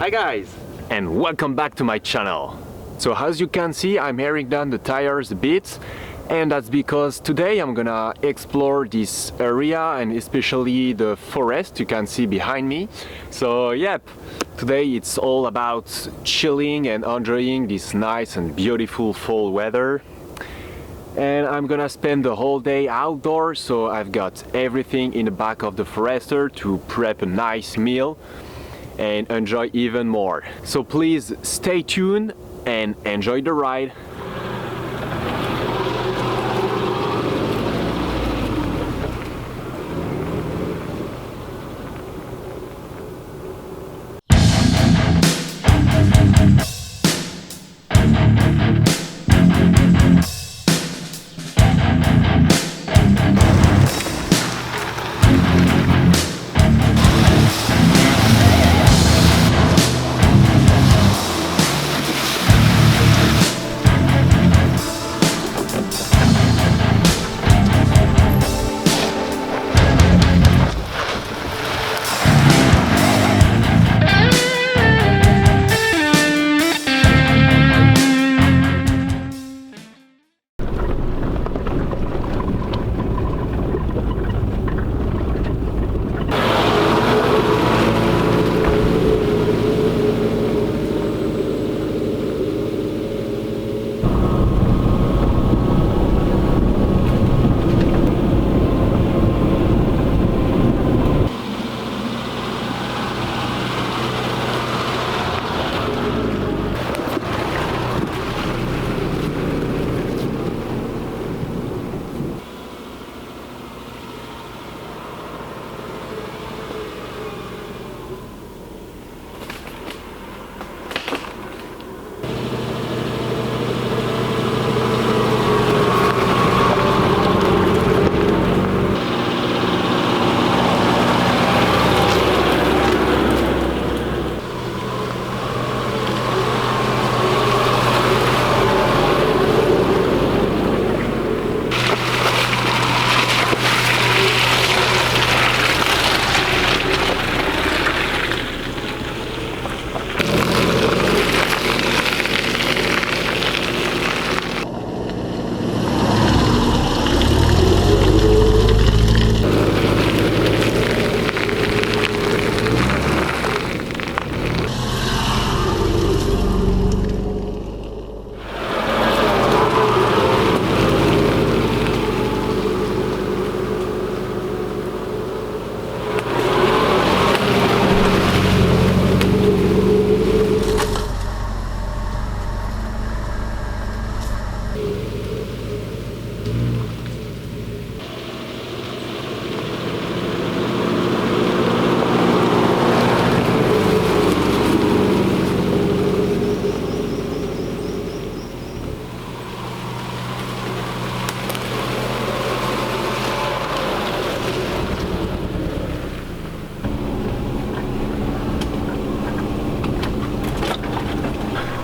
Hi guys, and welcome back to my channel. So as you can see, I'm airing down the tires a bit, and that's because today I'm gonna explore this area and especially the forest you can see behind me. So yep, today it's all about chilling and enjoying this nice and beautiful fall weather. And I'm gonna spend the whole day outdoors, so I've got everything in the back of the Forester to prep a nice meal and enjoy even more. So please stay tuned and enjoy the ride.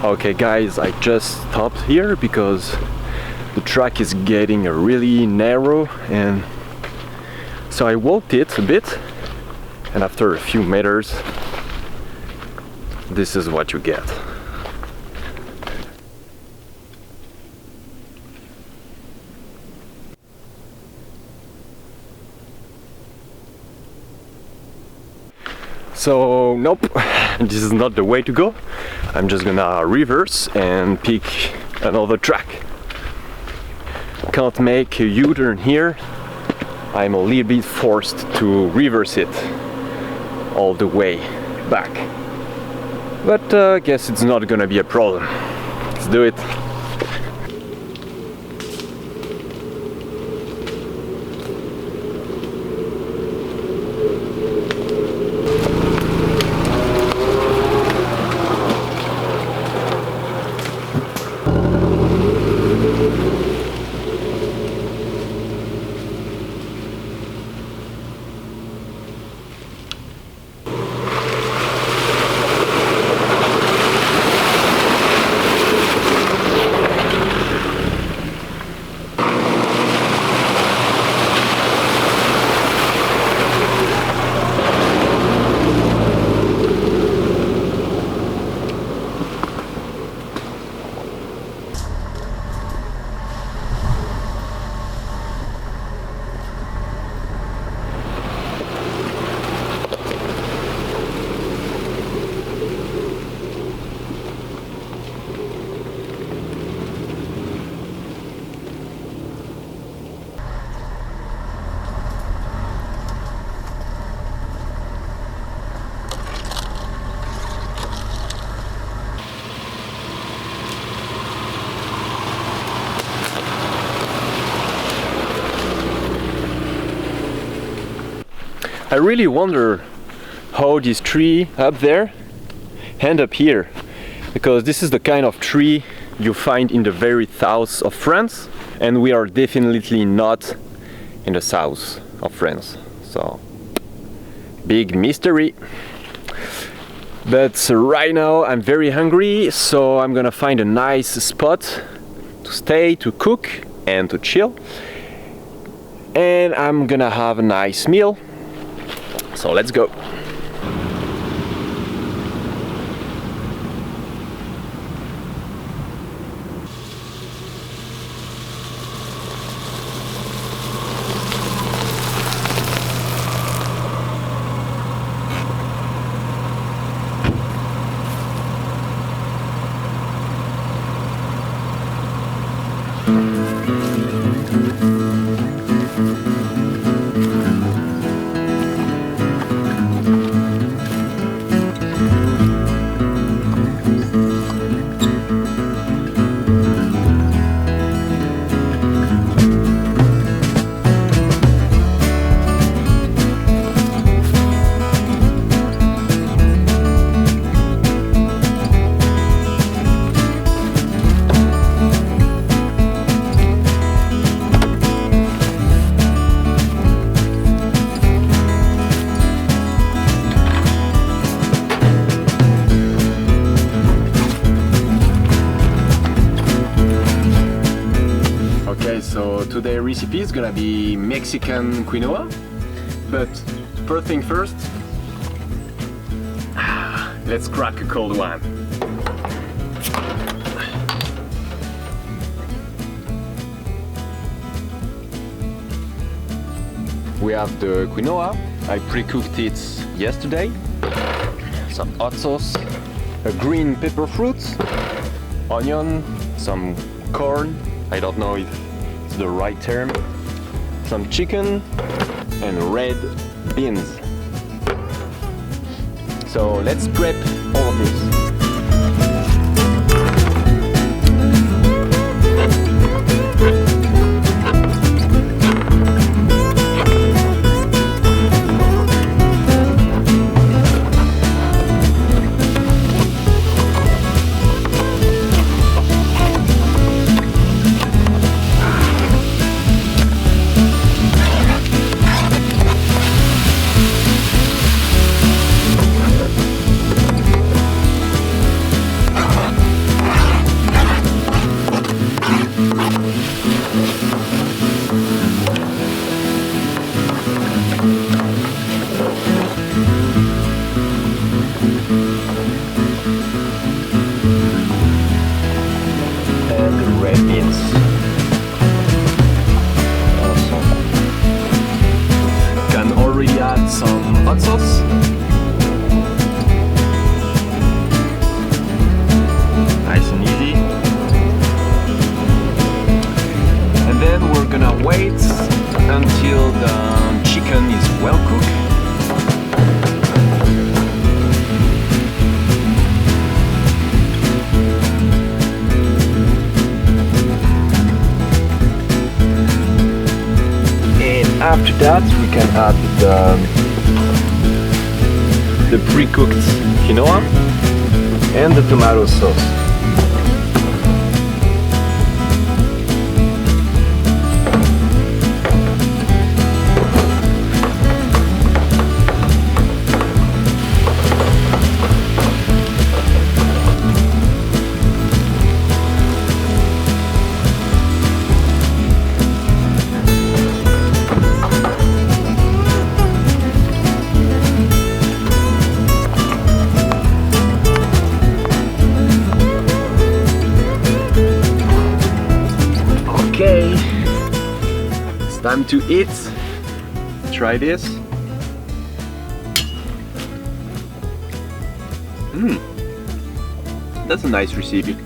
Okay guys, I just stopped here because the track is getting really narrow, and so I walked it a bit, and after a few meters this is what you get. So nope, this is not the way to go. I'm just gonna reverse and pick another track. Can't make a U-turn here. I'm a little bit forced to reverse it all the way back. But I guess it's not gonna be a problem. Let's do it. I really wonder how this tree up there end up here, because this is the kind of tree you find in the very south of France, and we are definitely not in the south of France, so big mystery. But right now I'm very hungry, so I'm gonna find a nice spot to stay, to cook and to chill, and I'm gonna have a nice meal, so let's go. So today's recipe is gonna be Mexican quinoa, but first thing first, let's crack a cold one. We have the quinoa. I pre-cooked it yesterday. Some hot sauce, a green pepper fruit, onion, some corn, I don't know if it's the right term, some chicken and red beans. So let's prep all of this. Some hot sauce. Nice and easy. And then we're gonna wait until the chicken is well cooked. And after that we can add the pre-cooked quinoa and the tomato sauce. Okay, it's time to eat. Try this. That's a nice recipe.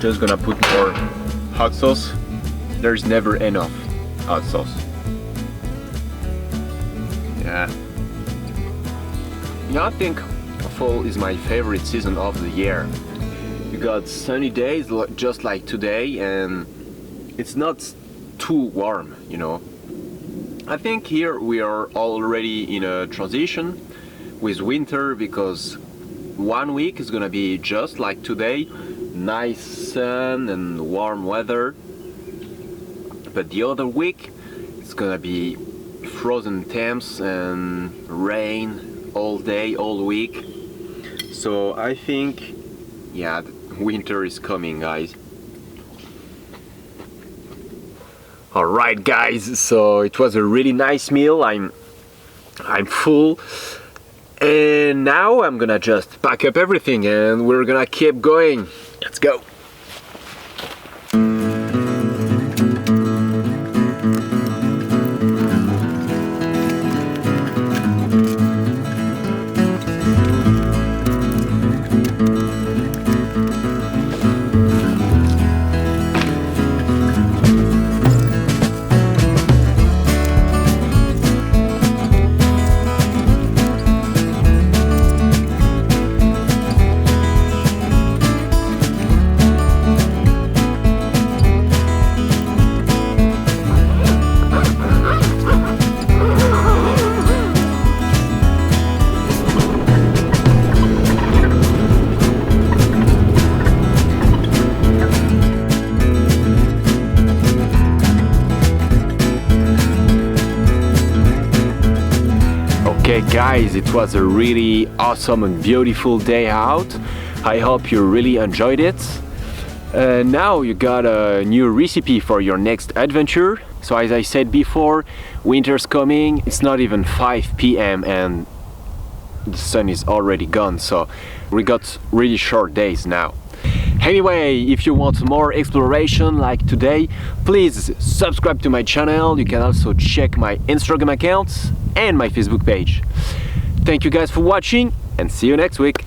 Just gonna put more hot sauce. There's never enough hot sauce. Yeah. I think fall is my favorite season of the year. You got sunny days just like today, and it's not too warm, you know. I think here we are already in a transition with winter, because 1 week is gonna be just like today, nice sun and warm weather, but the other week it's gonna be frozen temps and rain all day, all week. So I think, yeah, winter is coming, guys. Alright guys, so it was a really nice meal. I'm full, and now I'm gonna just pack up everything and we're gonna keep going. Let's go. Okay guys, it was a really awesome and beautiful day out. I hope you really enjoyed it. Now you got a new recipe for your next adventure. So as I said before, winter's coming. It's not even 5 p.m. and the sun is already gone, so we got really short days now. Anyway, if you want more exploration like today, please subscribe to my channel. You can also check my Instagram account and my Facebook page. Thank you guys for watching, and see you next week.